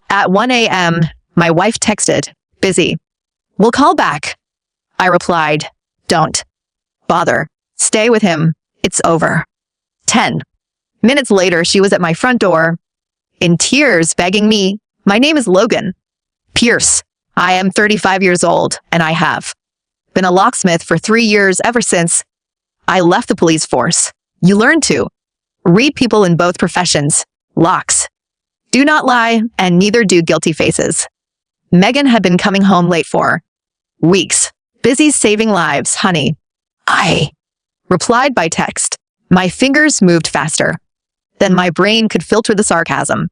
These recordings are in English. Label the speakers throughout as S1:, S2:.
S1: At 1 a.m., my wife texted, busy. We'll call back. I replied, don't bother. Stay with him. It's over. 10 minutes later, she was at my front door, in tears, begging me. My name is Logan Pierce. I am 35 years old, and I have been a locksmith for 3 years ever since I left the police force. You learn to read people in both professions. Locks do not lie, and neither do guilty faces. Megan had been coming home late for weeks. Busy saving lives, honey. I replied by text. My fingers moved faster than my brain could filter the sarcasm.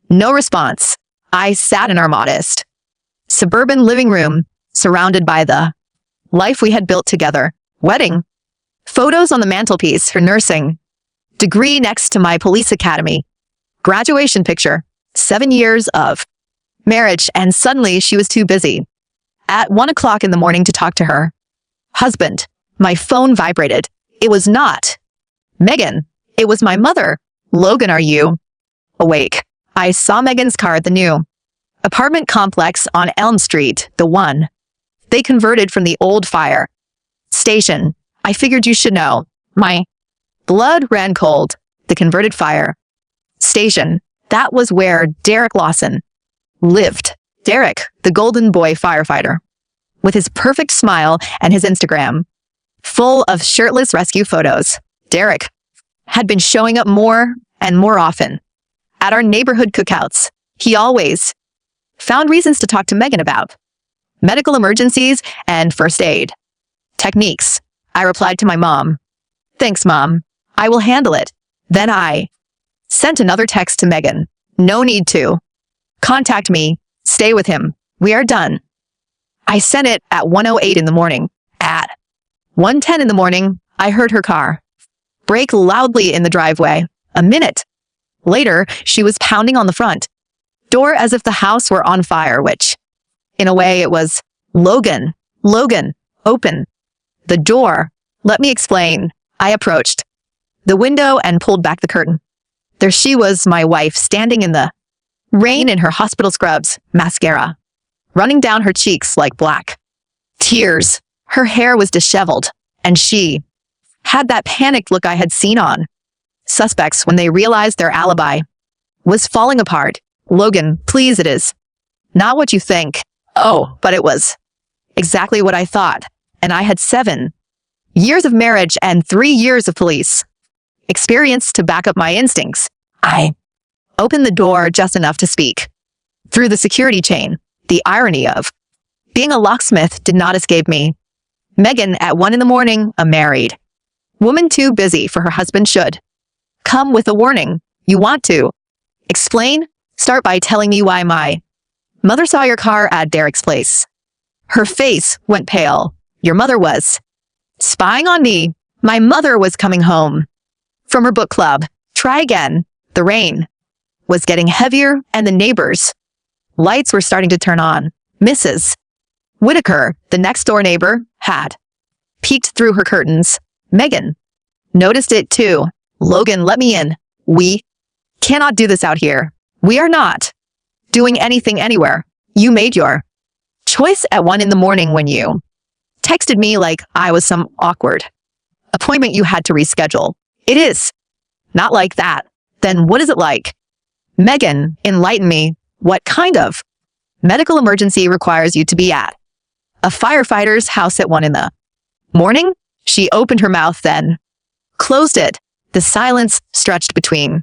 S1: No response. I sat in our modest suburban living room, surrounded by the life we had built together. Wedding photos on the mantelpiece, her nursing degree next to my police academy, graduation picture, 7 years of marriage, and suddenly she was too busy. At 1 o'clock in the morning to talk to her husband. My phone vibrated. It was not Megan. It was my mother. Logan, are you awake? I saw Megan's car at the new apartment complex on Elm Street, the one they converted from the old fire station. I figured you should know. My blood ran cold. The converted fire station. That was where Derek Lawson lived. Derek, the golden boy firefighter, with his perfect smile and his Instagram full of shirtless rescue photos. Derek had been showing up more and more often at our neighborhood cookouts. He always found reasons to talk to Megan about medical emergencies and first aid techniques. I replied to my mom, thanks, Mom. I will handle it. Then I sent another text to Megan. No need to contact me. Stay with him. We are done. I sent it at 1:08 in the morning. At 1:10 in the morning, I heard her car brake loudly in the driveway. A minute later, she was pounding on the front door as if the house were on fire, which, in a way, it was. Logan, open the door. Let me explain. I approached the window and pulled back the curtain. There she was, my wife, standing in the rain in her hospital scrubs, mascara running down her cheeks like black tears. Her hair was disheveled, and she had that panicked look I had seen on suspects when they realized their alibi was falling apart. Logan, please, it is not what you think. Oh, but it was exactly what I thought. And I had 7 years of marriage and 3 years of police experience to back up my instincts. I opened the door just enough to speak through the security chain. The irony of being a locksmith did not escape me. Megan, at 1 in the morning, a married woman too busy for her husband, should come with a warning. You want to explain? Start by telling me why my mother saw your car at Derek's place. Her face went pale. Your mother was spying on me. My mother was coming home from her book club. Try again. The rain was getting heavier and the neighbors' lights were starting to turn on. Mrs. Whitaker, the next door neighbor, had peeked through her curtains. Megan noticed it too. Logan, let me in. We cannot do this out here. We are not doing anything anywhere. You made your choice at 1 in the morning when you texted me like I was some awkward appointment you had to reschedule. It is not like that. Then what is it like? Megan, enlighten me. What kind of medical emergency requires you to be at a firefighter's house at 1 in the morning? She opened her mouth, then closed it. The silence stretched between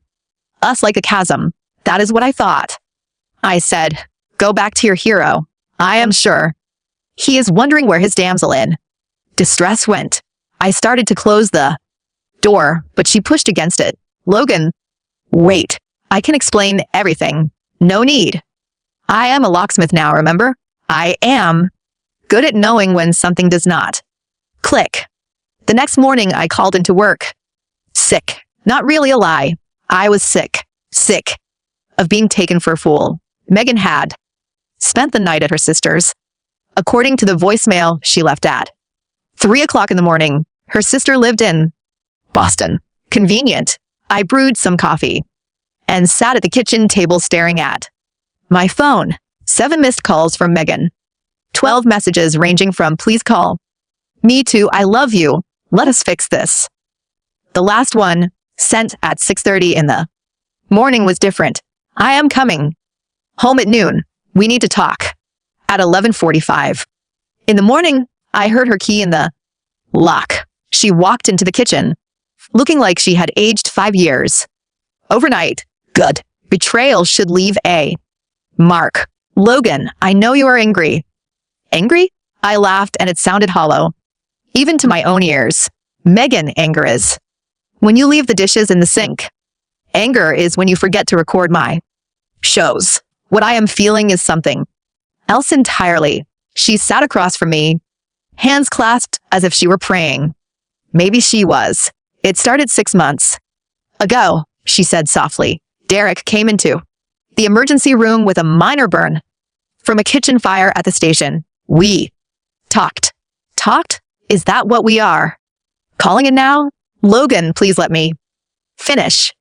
S1: us like a chasm. That is what I thought. I said, go back to your hero. I am sure he is wondering where his damsel in distress went. I started to close the door, but she pushed against it. Logan, wait. I can explain everything. No need. I am a locksmith now, remember? I am good at knowing when something does not click. The next morning, I called into work. Sick. Not really a lie. I was sick. Sick of being taken for a fool. Megan had spent the night at her sister's. According to the voicemail she left at 3 o'clock in the morning, her sister lived in Boston. Convenient. I brewed some coffee and sat at the kitchen table staring at My phone. 7 missed calls from Megan. 12 messages ranging from please call me to I love you. Let us fix this. The last one, sent at 6:30 in the morning, was different. I am coming home at noon. We need to talk. At 11:45 in the morning, I heard her key in the lock. She walked into the kitchen, looking like she had aged 5 years. Overnight. Good. Betrayal should leave a mark. Logan, I know you are angry. Angry? I laughed and it sounded hollow, even to my own ears. Megan, anger is when you leave the dishes in the sink. Anger is when you forget to record my shows. What I am feeling is something else entirely. She sat across from me, hands clasped as if she were praying. Maybe she was. It started 6 months ago, she said softly. Derek came into the emergency room with a minor burn from a kitchen fire at the station. We talked. Talked? Is that what we are calling it now? Logan, please let me finish.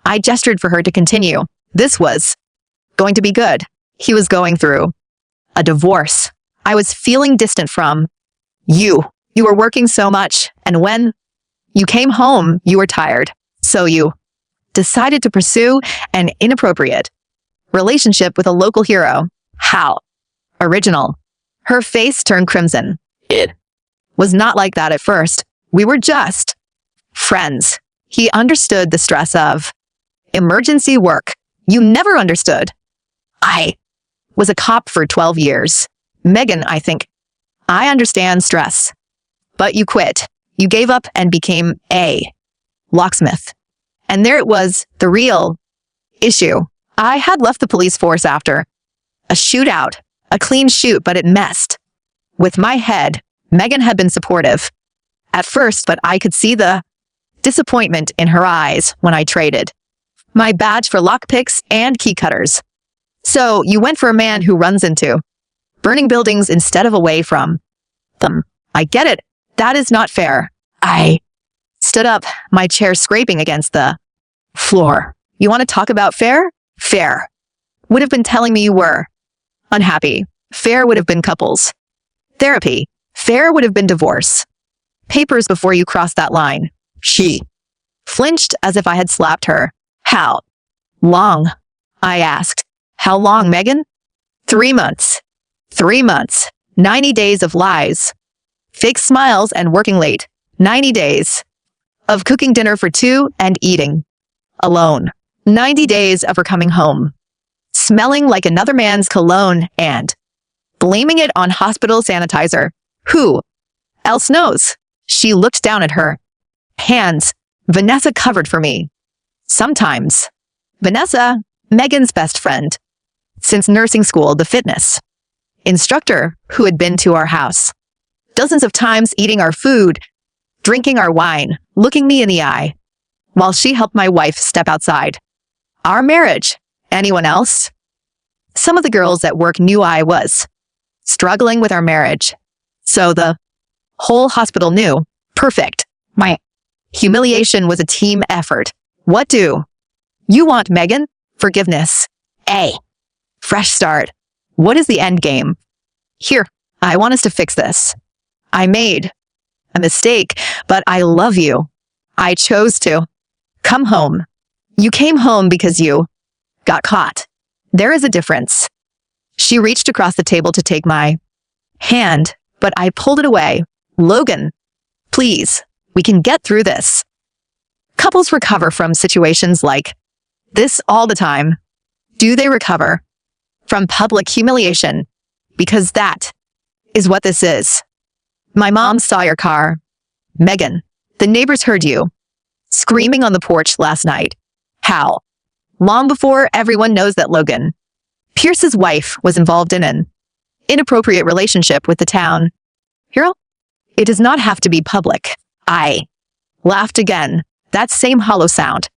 S1: I gestured for her to continue. This was going to be good. He was going through a divorce. I was feeling distant from you. You were working so much, and when you came home, you were tired. So you decided to pursue an inappropriate relationship with a local hero. How original. Her face turned crimson. It was not like that at first. We were just friends. He understood the stress of emergency work. You never understood. I was a cop for 12 years. Megan, I think I understand stress. But you quit. You gave up and became a locksmith. And there it was, the real issue. I had left the police force after a shootout, a clean shoot, but it messed with my head. Megan had been supportive at first, but I could see the disappointment in her eyes when I traded my badge for lockpicks and key cutters. So you went for a man who runs into burning buildings instead of away from them. I get it. That is not fair. I stood up, my chair scraping against the floor. You want to talk about fair? Fair would have been telling me you were unhappy. Fair would have been couples therapy. Fair would have been divorce papers before you crossed that line. She flinched as if I had slapped her. How long? I asked. How long, Megan? 3 months. 3 months. 90 days of lies, fake smiles, and working late. 90 days of cooking dinner for 2 and eating alone. 90 days of her coming home, smelling like another man's cologne and blaming it on hospital sanitizer. Who else knows? She looked down at her hands. Vanessa covered for me. Sometimes. Vanessa, Megan's best friend since nursing school, the fitness instructor who had been to our house dozens of times, eating our food, drinking our wine, looking me in the eye, while she helped my wife step outside. Our marriage. Anyone else? Some of the girls at work knew I was struggling with our marriage. So the whole hospital knew. Perfect. My humiliation was a team effort. What do you want, Megan? Forgiveness. A fresh start. What is the end game? Here, I want us to fix this. I made a mistake, but I love you. I chose to come home. You came home because you got caught. There is a difference. She reached across the table to take my hand, but I pulled it away. Logan, please, we can get through this. Couples recover from situations like this all the time. Do they recover from public humiliation? Because that is what this is. My mom saw your car. Megan, the neighbors heard you screaming on the porch last night. How? Long before everyone knows that Logan, Pierce's wife, was involved in an inappropriate relationship with the town hero. It does not have to be public. I laughed again. That same hollow sound.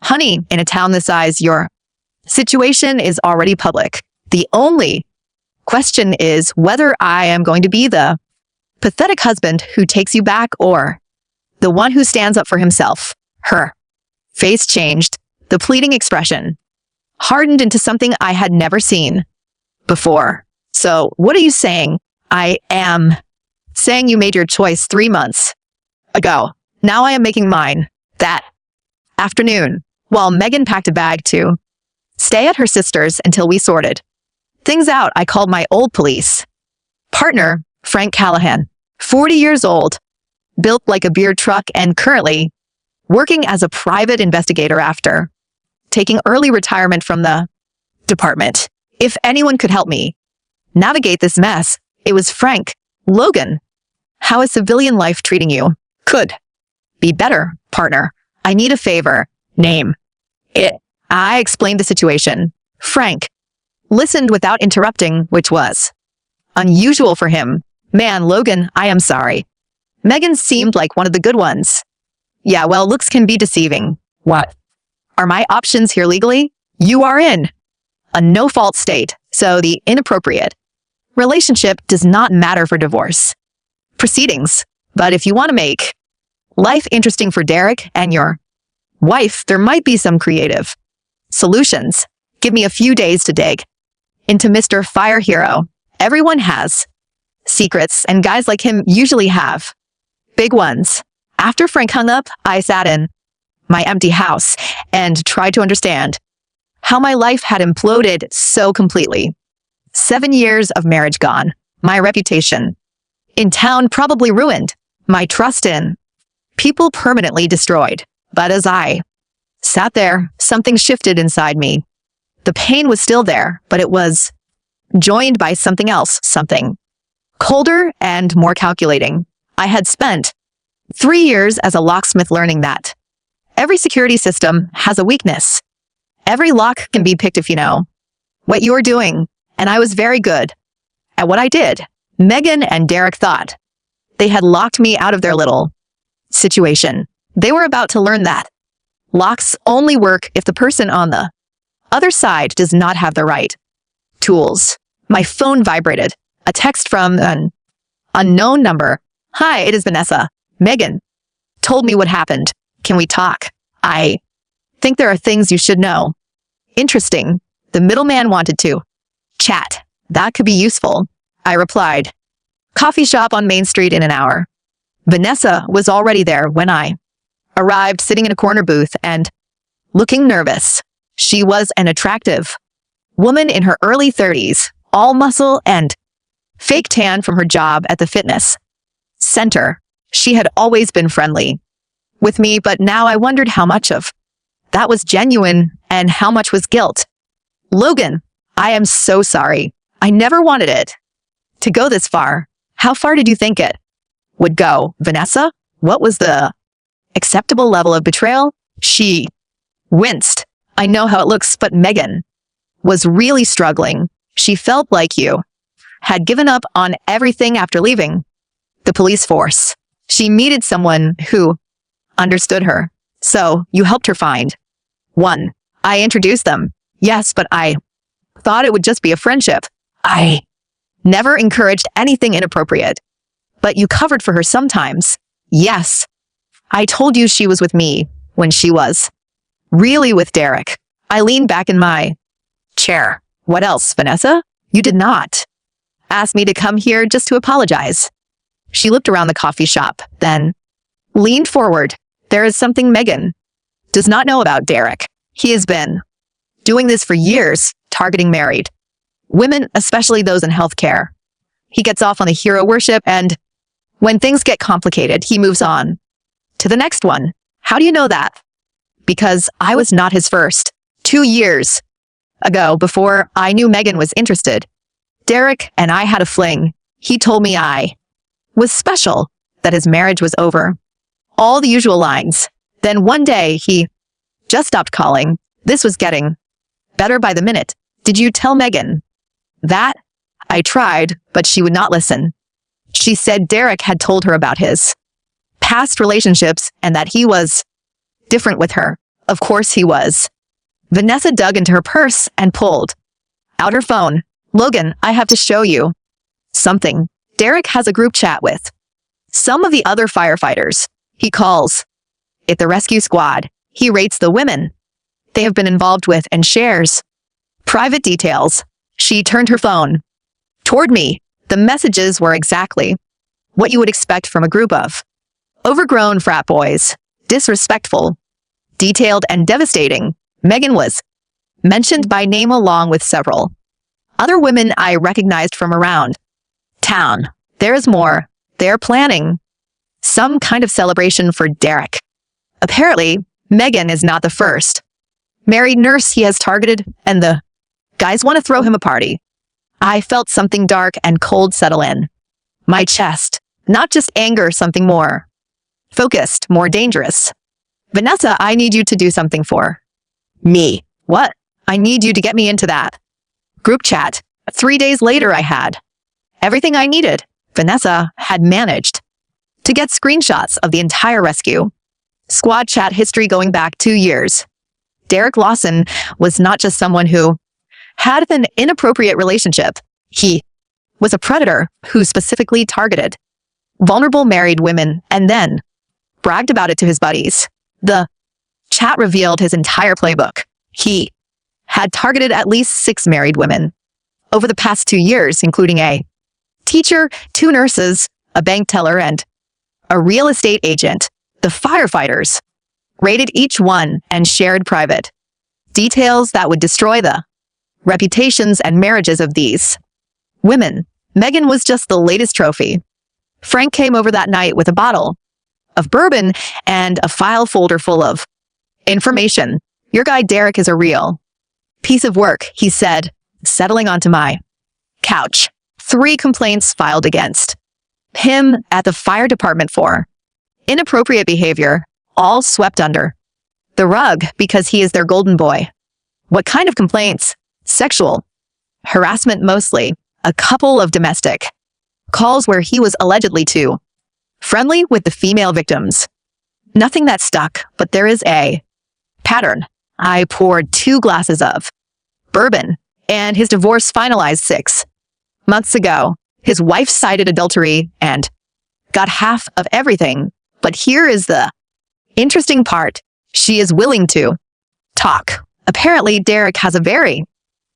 S1: Honey, in a town this size, your situation is already public. The only question is whether I am going to be the pathetic husband who takes you back or the one who stands up for himself. Her face changed, the pleading expression hardened into something I had never seen before. So what are you saying? I am saying you made your choice 3 months ago. Now I am making mine. That afternoon, while Megan packed a bag to stay at her sister's until we sorted things out, I called my old police partner, Frank Callahan, 40 years old, built like a beer truck, and currently working as a private investigator after taking early retirement from the department. If anyone could help me navigate this mess, it was Frank. Logan, how is civilian life treating you? Could be better, partner. I need a favor. Name it. I explained the situation. Frank listened without interrupting, which was unusual for him. Man, Logan, I am sorry. Megan seemed like one of the good ones. Yeah, well, looks can be deceiving. What are my options here legally? You are in a no-fault state, so the inappropriate relationship does not matter for divorce proceedings. But if you want to make life interesting for Derek and your wife, there might be some creative solutions. Give me a few days to dig into Mr. Fire Hero. Everyone has secrets, and guys like him usually have big ones. After Frank hung up, I sat in my empty house and tried to understand how my life had imploded so completely. 7 years of marriage gone, my reputation in town probably ruined, my trust in people permanently destroyed. But as I sat there, something shifted inside me. The pain was still there, but it was joined by something else, something colder and more calculating. I had spent 3 years as a locksmith learning that every security system has a weakness. Every lock can be picked if you know what you're doing, and I was very good at what I did. Megan and Derek thought they had locked me out of their little situation. They were about to learn that locks only work if the person on the other side does not have the right tools. My phone vibrated. A text from an unknown number. Hi, it is Vanessa. Megan told me what happened. Can we talk? I think there are things you should know. Interesting. The middleman wanted to chat. That could be useful. I replied. Coffee shop on Main Street in an hour. Vanessa was already there when I arrived, sitting in a corner booth and looking nervous. She was an attractive woman in her early 30s, all muscle and fake tan from her job at the fitness center. She had always been friendly with me, but now I wondered how much of that was genuine and how much was guilt. Logan, I am so sorry. I never wanted it to go this far. How far did you think it would go? Vanessa, what was the acceptable level of betrayal? She winced. I know how it looks, but Megan was really struggling. She felt like you had given up on everything after leaving the police force. She needed someone who understood her. So you helped her find one. I introduced them. Yes, but I thought it would just be a friendship. I never encouraged anything inappropriate. But you covered for her sometimes. Yes. I told you she was with me when she was really with Derek. I leaned back in my chair. What else, Vanessa? You did not ask me to come here just to apologize. She looked around the coffee shop, then leaned forward. There is something Megan does not know about Derek. He has been doing this for years, targeting married women, especially those in healthcare. He gets off on the hero worship, and when things get complicated, he moves on to the next one. How do you know that? Because I was not his first. 2 years ago, before I knew Megan was interested, Derek and I had a fling. He told me I was special, that his marriage was over. All the usual lines. Then one day, he just stopped calling. This was getting better by the minute. Did you tell Megan that? I tried, but she would not listen. She said Derek had told her about his past relationships and that he was different with her. Of course he was. Vanessa dug into her purse and pulled out her phone. Logan, I have to show you something. Derek has a group chat with some of the other firefighters. He calls it the rescue squad. He rates the women they have been involved with and shares Private details. She turned her phone toward me. The messages were exactly what you would expect from a group of overgrown frat boys. Disrespectful, detailed, and devastating. Megan was mentioned by name along with several other women I recognized from around town. There is more. They're planning some kind of celebration for Derek. Apparently, Megan is not the first married nurse he has targeted, and the guys want to throw him a party. I felt something dark and cold settle in my chest. Not just anger, something more focused, more dangerous. Vanessa, I need you to do something for me. What? I need you to get me into that group chat. 3 days later, I had everything I needed. Vanessa had managed to get screenshots of the entire rescue squad chat history going back 2 years. Derek Lawson was not just someone who had an inappropriate relationship. He was a predator who specifically targeted vulnerable married women and then bragged about it to his buddies. The chat revealed his entire playbook. He had targeted at least 6 married women over the past 2 years, including a teacher, 2 nurses, a bank teller, and a real estate agent. The firefighters rated each one and shared private details that would destroy the reputations and marriages of these women. Megan was just the latest trophy. Frank came over that night with a bottle of bourbon and a file folder full of information. Your guy Derek is a real piece of work, he said, settling onto my couch. 3 complaints filed against him at the fire department for inappropriate behavior, all swept under the rug because he is their golden boy. What kind of complaints? Sexual harassment mostly. A couple of domestic calls where he was allegedly too friendly with the female victims. Nothing that stuck, but there is a pattern. I poured 2 glasses of bourbon, and his divorce finalized 6 months ago. His wife cited adultery and got half of everything. But here is the interesting part. She is willing to talk. Apparently, Derek has a very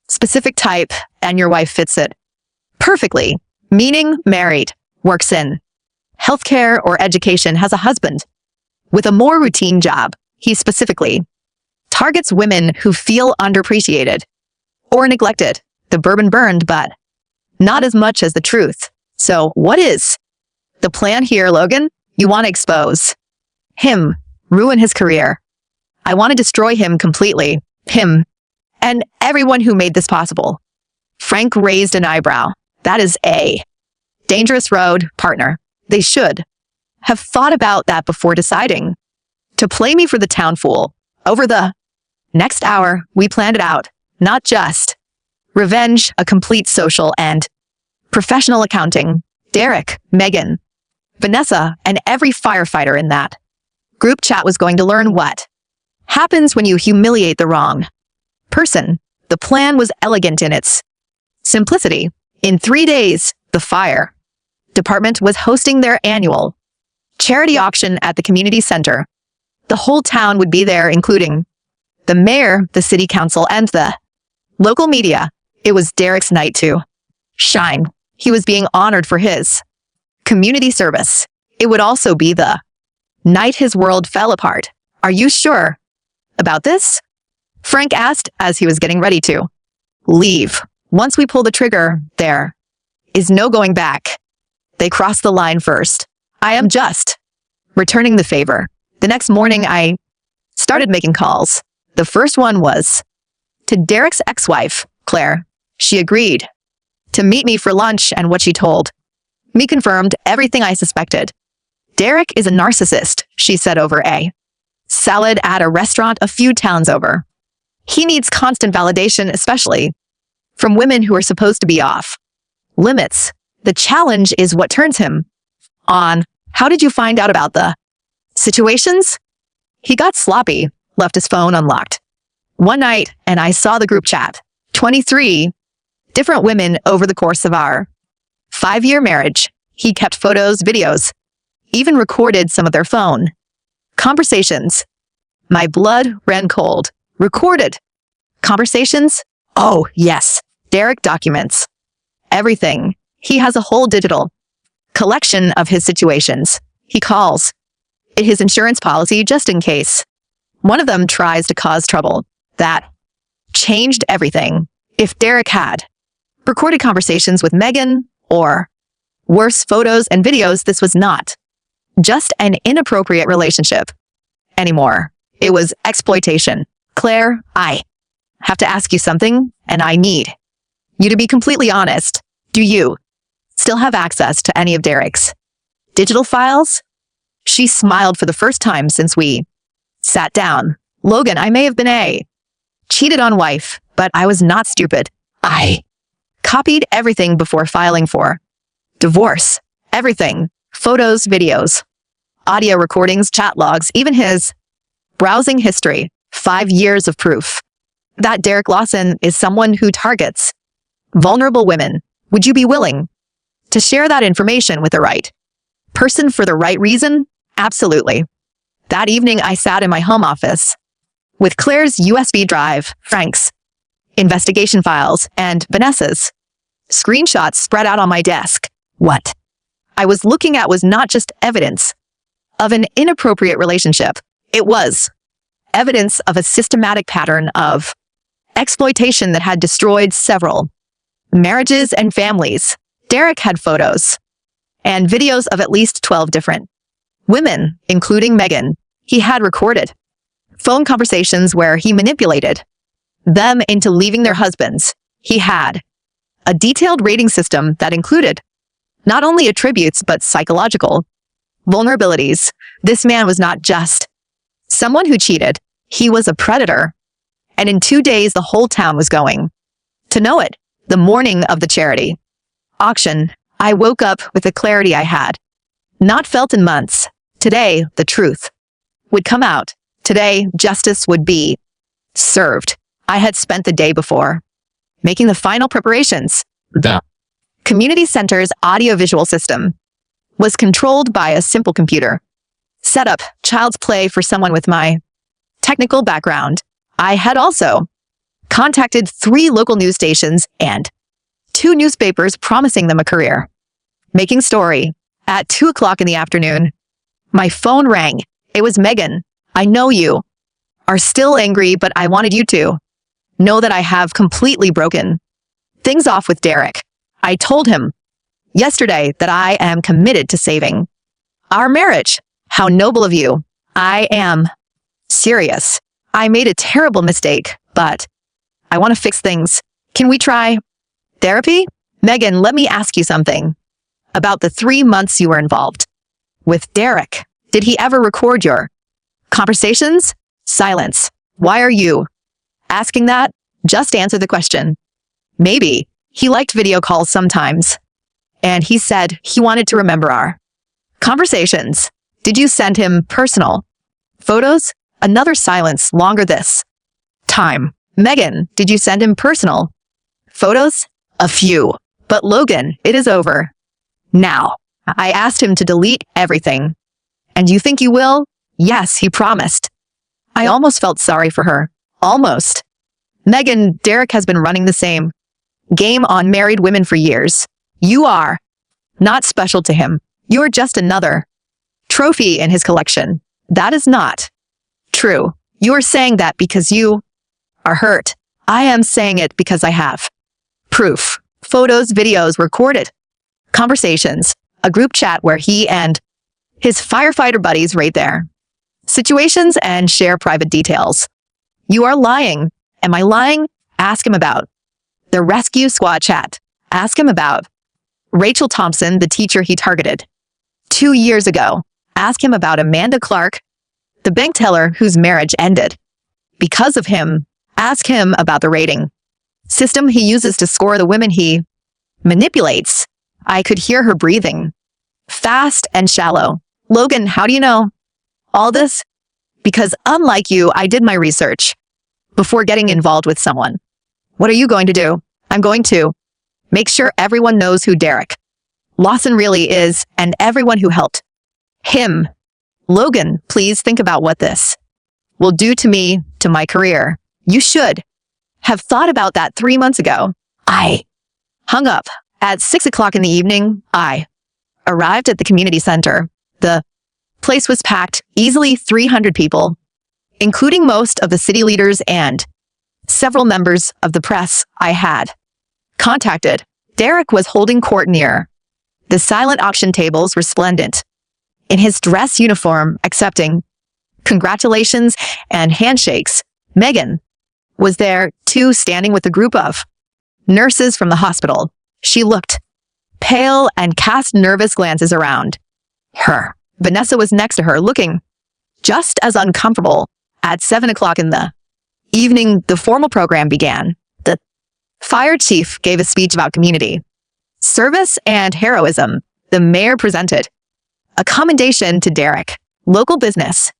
S1: specific type, and your wife fits it perfectly. Meaning married, works in healthcare or education, has a husband with a more routine job. He specifically targets women who feel underappreciated or neglected. The bourbon burned, but not as much as the truth. So what is the plan here, Logan? You want to expose him, ruin his career. I want to destroy him completely. Him and everyone who made this possible. Frank raised an eyebrow. That is a dangerous road, partner. They should have thought about that before deciding to play me for the town fool. Over the next hour, we planned it out. Not just revenge, a complete social and professional accounting. Derek, Megan, Vanessa, and every firefighter in that group chat was going to learn what happens when you humiliate the wrong person. The plan was elegant in its simplicity. In 3 days, the fire department was hosting their annual charity auction at the community center. The whole town would be there, including the mayor, the city council, and the local media. It was Derek's night to shine. He was being honored for his community service. It would also be the night his world fell apart. Are you sure about this? Frank asked as he was getting ready to leave. Once we pull the trigger, there is no going back. They crossed the line first. I am just returning the favor. The next morning, I started making calls. The first one was to Derek's ex-wife, Claire. She agreed to meet me for lunch, and what she told me confirmed everything I suspected. Derek is a narcissist, she said over a salad at a restaurant a few towns over. He needs constant validation, especially from women who are supposed to be off limits. The challenge is what turns him on. How did you find out about the situations? He got sloppy, left his phone unlocked one night, and I saw the group chat. 23 different women over the course of our 5-year marriage. He kept photos, videos, even recorded some of their phone conversations. My blood ran cold. Recorded conversations, Oh, yes. Derek documents everything. He has a whole digital collection of his situations. He calls it his insurance policy just in case one of them tries to cause trouble. That changed everything. If Derek had recorded conversations with Megan or worse, photos and videos, this was not just an inappropriate relationship anymore. It was exploitation. Claire, I have to ask you something, and I need you to be completely honest. Do you still have access to any of Derek's digital files? She smiled for the first time since we sat down. Logan, I may have been a cheated on wife, but I was not stupid. I copied everything before filing for divorce. Everything. Photos, videos, audio recordings, chat logs, even his browsing history. 5 years of proof that Derek Lawson is someone who targets vulnerable women. Would you be willing to share that information with the right person for the right reason? Absolutely. That evening, I sat in my home office with Claire's USB drive, Frank's investigation files, and Vanessa's screenshots spread out on my desk. What I was looking at was not just evidence of an inappropriate relationship. It was evidence of a systematic pattern of exploitation that had destroyed several marriages and families. Derek had photos and videos of at least 12 different women, including Megan. He had recorded phone conversations where he manipulated them into leaving their husbands. He had a detailed rating system that included not only attributes, but psychological vulnerabilities. This man was not just someone who cheated. He was a predator. And in 2 days, the whole town was going to know it. The morning of the charity auction, I woke up with the clarity I had not felt in months. Today, the truth would come out. Today, justice would be served. I had spent the day before making the final preparations. The community center's audiovisual system was controlled by a simple computer. Set up child's play for someone with my technical background. I had also contacted 3 local news stations and 2 newspapers promising them a career making story. At 2 o'clock in the afternoon, my phone rang. It was Megan. I know you are still angry, but I wanted you to know that I have completely broken things off with Derek. I told him yesterday that I am committed to saving our marriage. How noble of you. I am serious. I made a terrible mistake, but I want to fix things. Can we try therapy? Megan, let me ask you something about the 3 months you were involved with Derek. Did he ever record your conversations? Silence. Why are you asking that? Just answer the question. Maybe he liked video calls sometimes, and he said he wanted to remember our conversations. Did you send him personal photos? Another silence, longer this time. Megan, did you send him personal photos? A few. But Logan, it is over now. I asked him to delete everything. And you think you will? Yes, he promised. I almost felt sorry for her. Almost. Megan, Derek has been running the same game on married women for years. You are not special to him. You're just another trophy in his collection. That is not true. You are saying that because you are hurt. I am saying it because I have proof. Photos, videos, recorded conversations, a group chat where he and his firefighter buddies rate their situations and share private details. You are lying. Am I lying? Ask him about the rescue squad chat. Ask him about Rachel Thompson, the teacher he targeted 2 years ago. Ask him about Amanda Clark, the bank teller whose marriage ended because of him. Ask him about the rating system he uses to score the women he manipulates. I could hear her breathing fast and shallow. Logan, how do you know all this? Because unlike you, I did my research before getting involved with someone. What are you going to do? I'm going to make sure everyone knows who Derek Lawson really is and everyone who helped him. Logan, please think about what this will do to me, to my career. You should have thought about that 3 months ago. I hung up. At 6 o'clock in the evening, I arrived at the community center. The place was packed, easily 300 people, including most of the city leaders and several members of the press I had contacted. Derek was holding court near the silent auction tables, resplendent in his dress uniform, accepting congratulations and handshakes. Megan was there too, standing with a group of nurses from the hospital. She looked pale and cast nervous glances around her. Vanessa was next to her, looking just as uncomfortable. At 7 o'clock in the evening, the formal program began. The fire chief gave a speech about community service and heroism. The mayor presented a commendation to Derek. Local business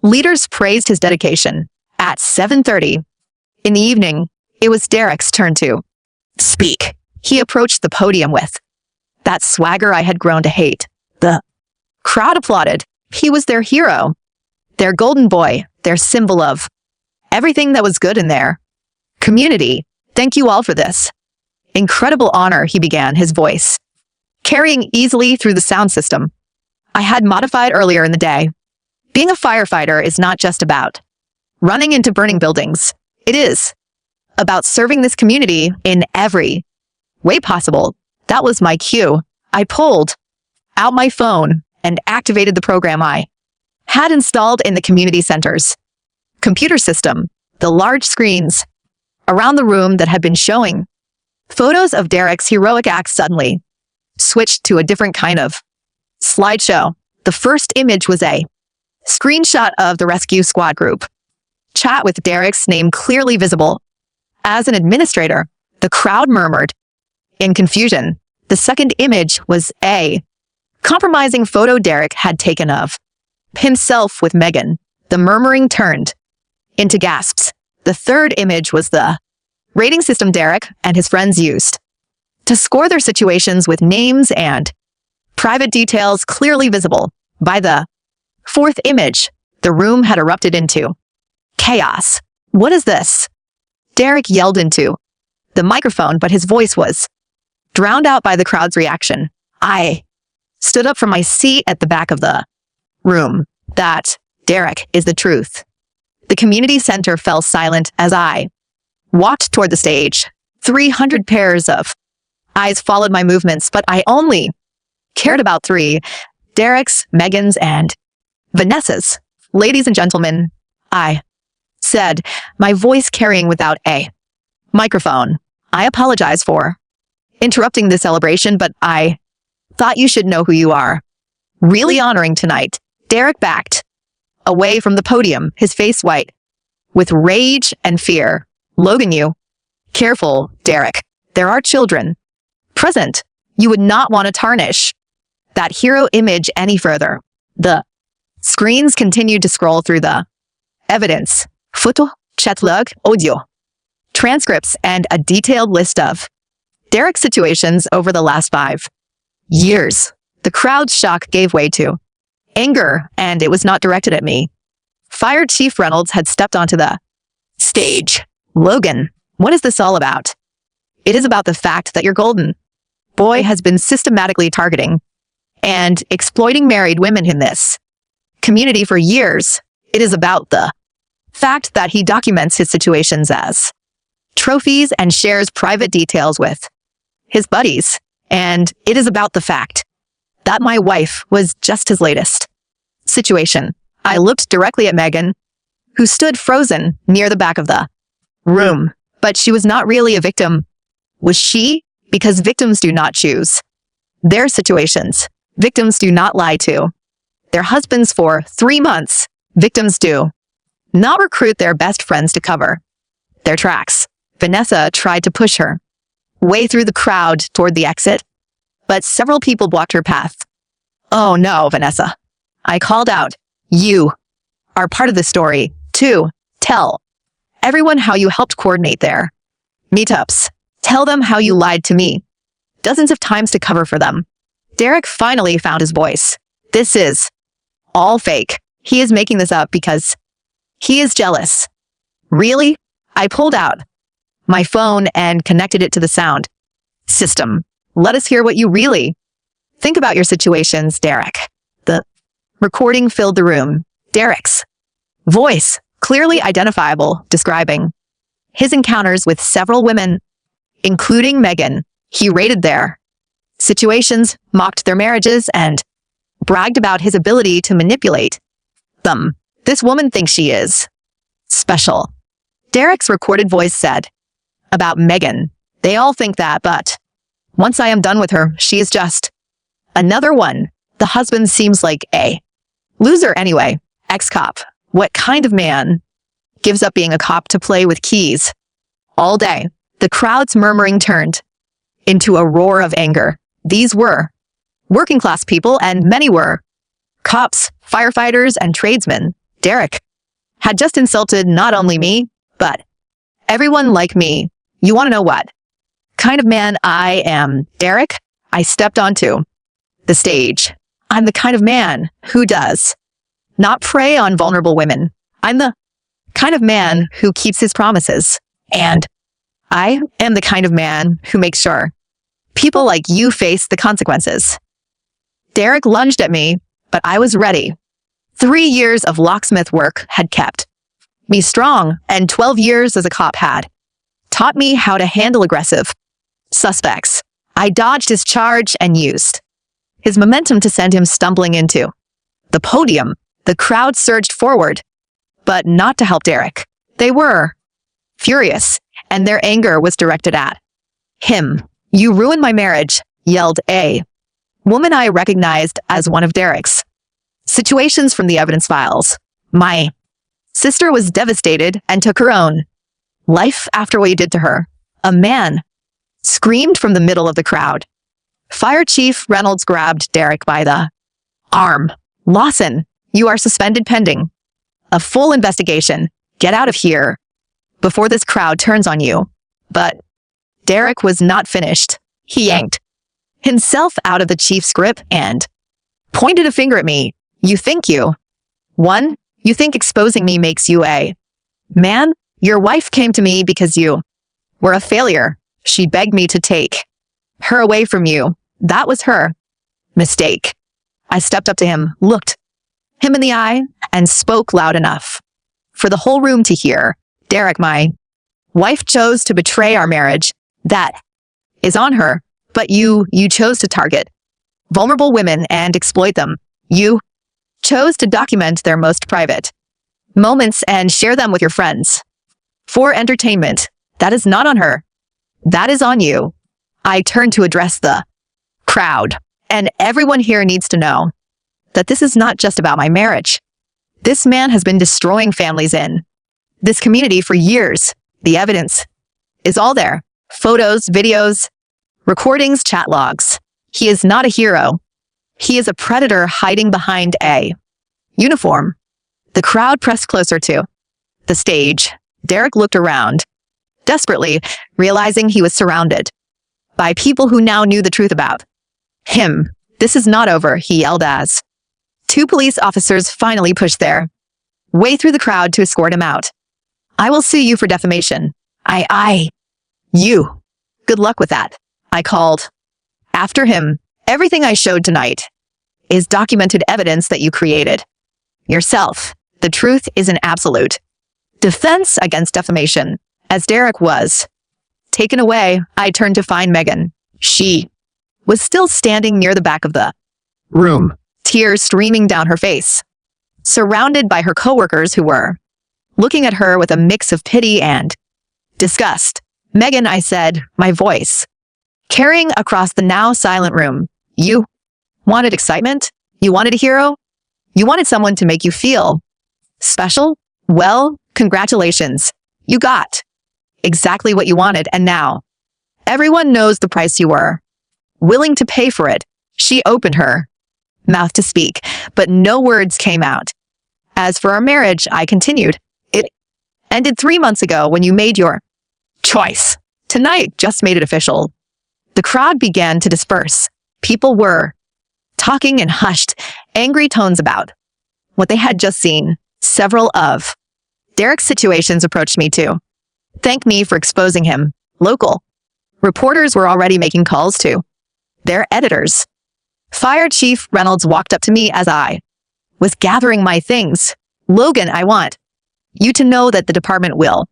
S1: leaders praised his dedication. At 7:30 in the evening, it was Derek's turn to speak. He approached the podium with that swagger I had grown to hate. The crowd applauded. He was their hero, their golden boy, their symbol of everything that was good in their community. Thank you all for this incredible honor, he began, his voice carrying easily through the sound system I had modified earlier in the day. Being a firefighter is not just about running into burning buildings. It is about serving this community in every way possible. That was my cue. I pulled out my phone and activated the program I had installed in the community center's computer system. The large screens around the room that had been showing photos of Derek's heroic acts suddenly switched to a different kind of slideshow. The first image was a screenshot of the rescue squad group chat with Derek's name clearly visible. As an administrator, the crowd murmured in confusion. The second image was a compromising photo Derek had taken of himself with Megan. The murmuring turned into gasps. The third image was the rating system Derek and his friends used to score their situations, with names and private details clearly visible. By the fourth image, the room had erupted into chaos. What is this? Derek yelled into the microphone, but his voice was drowned out by the crowd's reaction. I stood up from my seat at the back of the room. That, Derek, is the truth. The community center fell silent as I walked toward the stage. 300 pairs of eyes followed my movements, but I only cared about 3: Derek's, Megan's, and Vanessa's. Ladies and gentlemen, I said, my voice carrying without a microphone. I apologize for interrupting this celebration, but I thought you should know who you are really honoring tonight. Derek backed away from the podium, his face white with rage and fear. Logan, you careful, Derek. There are children present. You would not want to tarnish that hero image any further. The screens continued to scroll through the evidence, photo, chat log, audio, transcripts, and a detailed list of Derek's situations over the last 5 years. The crowd's shock gave way to anger, and it was not directed at me. Fire Chief Reynolds had stepped onto the stage. Logan, what is this all about? It is about the fact that your golden boy has been systematically targeting and exploiting married women in this community for years. It is about the fact that he documents his situations as trophies and shares private details with his buddies. And it is about the fact that my wife was just his latest situation. I looked directly at Megan, who stood frozen near the back of the room. But she was not really a victim, was she? Because victims do not choose their situations. Victims do not lie to their husbands for 3 months. Victims do not recruit their best friends to cover their tracks. Vanessa tried to push her way through the crowd toward the exit, but several people blocked her path. Oh no, Vanessa, I called out. You are part of the story, too. Tell everyone how you helped coordinate their meetups. Tell them how you lied to me dozens of times to cover for them. Derek finally found his voice. This is all fake. He is making this up because he is jealous. Really? I pulled out my phone and connected it to the sound system. Let us hear what you really think about your situations, Derek. The recording filled the room. Derek's voice, clearly identifiable, describing his encounters with several women, including Megan. He rated their situations, mocked their marriages, and bragged about his ability to manipulate them. This woman thinks she is special. Derek's recorded voice said about Megan, they all think that, but once I am done with her, she is just another one. The husband seems like a loser anyway. Ex-cop. What kind of man gives up being a cop to play with keys all day? The crowd's murmuring turned into a roar of anger. These were working class people, and many were cops, firefighters, and tradesmen. Derek had just insulted not only me, but everyone like me. You want to know what kind of man I am, Derek? I stepped onto the stage. I'm the kind of man who does not prey on vulnerable women. I'm the kind of man who keeps his promises. And I am the kind of man who makes sure people like you face the consequences. Derek lunged at me, but I was ready. 3 years of locksmith work had kept me strong, and 12 years as a cop had taught me how to handle aggressive suspects. I dodged his charge and used his momentum to send him stumbling into the podium. The crowd surged forward, but not to help Derek. They were furious, and their anger was directed at him. You ruined my marriage, yelled a woman I recognized as one of Derek's situations from the evidence files. My sister was devastated and took her own life after what you did to her. A man screamed from the middle of the crowd. Fire Chief Reynolds grabbed Derek by the arm. Lawson, you are suspended pending a full investigation. Get out of here before this crowd turns on you. But Derek was not finished. He yanked himself out of the chief's grip and pointed a finger at me. You think you think exposing me makes you a man? Your wife came to me because you were a failure. She begged me to take her away from you. That was her mistake. I stepped up to him, looked him in the eye, and spoke loud enough for the whole room to hear. Derek, my wife chose to betray our marriage. That is on her. But you chose to target vulnerable women and exploit them. You chose to document their most private moments and share them with your friends for entertainment. That is not on her. That is on you. I turned to address the crowd, and everyone here needs to know that this is not just about my marriage. This man has been destroying families in this community for years. The evidence is all there. Photos, videos, recordings, chat logs. He is not a hero. He is a predator hiding behind a uniform. The crowd pressed closer to the stage. Derek looked around, desperately, realizing he was surrounded by people who now knew the truth about him. This is not over, he yelled as 2 police officers finally pushed their way through the crowd to escort him out. I will sue you for defamation. You. Good luck with that. I called after him. Everything I showed tonight is documented evidence that you created yourself. The truth is an absolute defense against defamation. As Derek was taken away, I turned to find Megan. She was still standing near the back of the room, tears streaming down her face, surrounded by her coworkers who were looking at her with a mix of pity and disgust. Megan, I said, my voice carrying across the now silent room. You wanted excitement? You wanted a hero? You wanted someone to make you feel special? Well, congratulations. You got exactly what you wanted, and now everyone knows the price you were willing to pay for it. She opened her mouth to speak, but no words came out. As for our marriage, I continued. It ended 3 months ago when you made your choice. Tonight just made it official. The crowd began to disperse. People were talking in hushed, angry tones about what they had just seen. Several of Derek's situations approached me too. Thank me for exposing him. Local reporters were already making calls to their editors. Fire Chief Reynolds walked up to me as I was gathering my things. Logan, I want you to know that the department will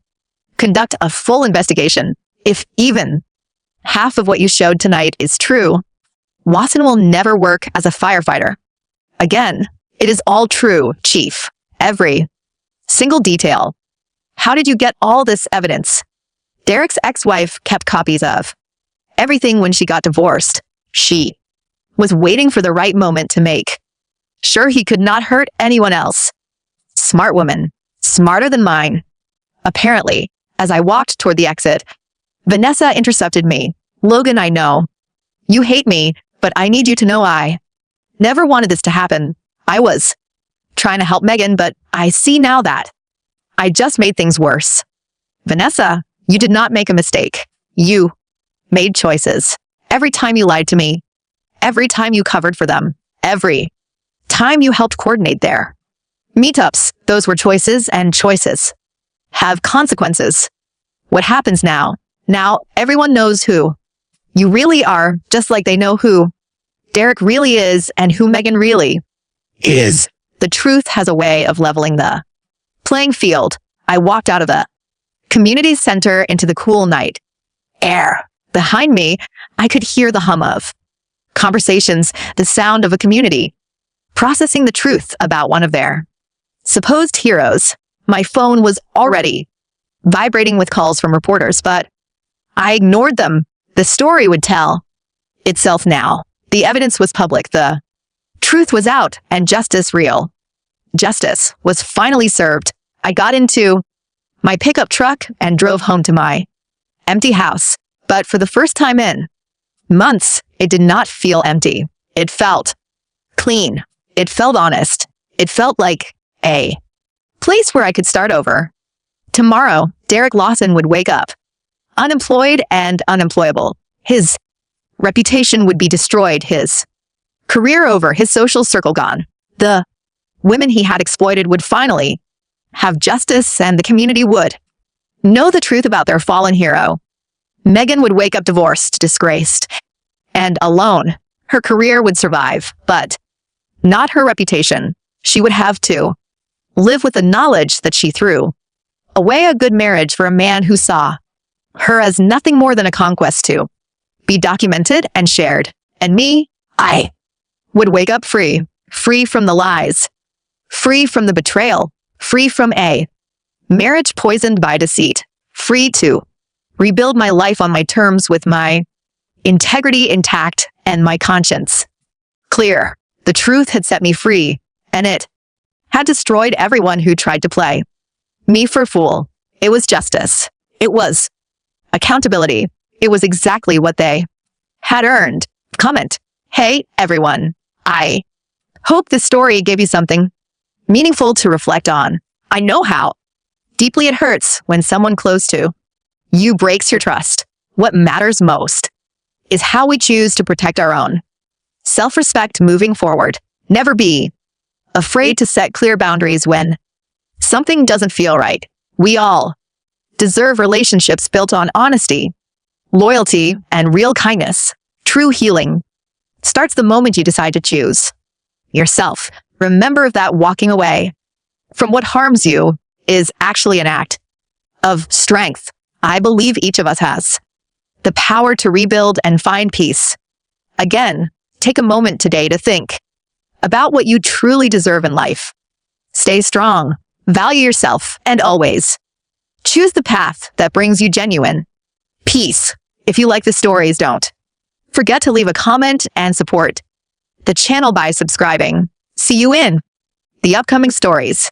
S1: conduct a full investigation. If even half of what you showed tonight is true, Watson will never work as a firefighter again. It is all true, Chief. Every single detail. How did you get all this evidence? Derek's ex-wife kept copies of everything when she got divorced. She was waiting for the right moment to make sure he could not hurt anyone else. Smart woman. Smarter than mine. Apparently, as I walked toward the exit, Vanessa intercepted me. Logan, I know you hate me, but I need you to know I never wanted this to happen. I was trying to help Megan, but I see now that I just made things worse. Vanessa, you did not make a mistake. You made choices. Every time you lied to me, every time you covered for them, every time you helped coordinate their meetups, those were choices, and choices have consequences. What happens now? Now everyone knows who you really are, just like they know who Derek really is and who Megan really is. The truth has a way of leveling the playing field. I walked out of the community center into the cool night air. Behind me, I could hear the hum of conversations, the sound of a community processing the truth about one of their supposed heroes. My phone was already vibrating with calls from reporters, but I ignored them. The story would tell itself now. The evidence was public. The truth was out, and justice real. Justice was finally served. I got into my pickup truck and drove home to my empty house. But for the first time in months, it did not feel empty. It felt clean. It felt honest. It felt like a place where I could start over. Tomorrow, Derek Lawson would wake up unemployed and unemployable. His reputation would be destroyed, his career over, his social circle gone. The women he had exploited would finally have justice, and the community would know the truth about their fallen hero. Megan would wake up divorced, disgraced, and alone. Her career would survive, but not her reputation. She would have to live with the knowledge that she threw away a good marriage for a man who saw her as nothing more than a conquest to be documented and shared. And me, I would wake up free, free from the lies, free from the betrayal, free from a marriage poisoned by deceit, free to rebuild my life on my terms with my integrity intact and my conscience clear. The truth had set me free, and it had destroyed everyone who tried to play me for a fool. It was justice. It was accountability. It was exactly what they had earned. Comment. Hey, everyone. I hope this story gave you something meaningful to reflect on. I know how deeply it hurts when someone close to you breaks your trust. What matters most is how we choose to protect our own self-respect moving forward. Never be afraid to set clear boundaries when something doesn't feel right. We all deserve relationships built on honesty, loyalty, and real kindness. True healing starts the moment you decide to choose yourself. Remember that walking away from what harms you is actually an act of strength. I believe each of us has the power to rebuild and find peace. Again, take a moment today to think about what you truly deserve in life. Stay strong, value yourself, and always choose the path that brings you genuine peace. If you like the stories, don't forget to leave a comment and support the channel by subscribing. See you in the upcoming stories.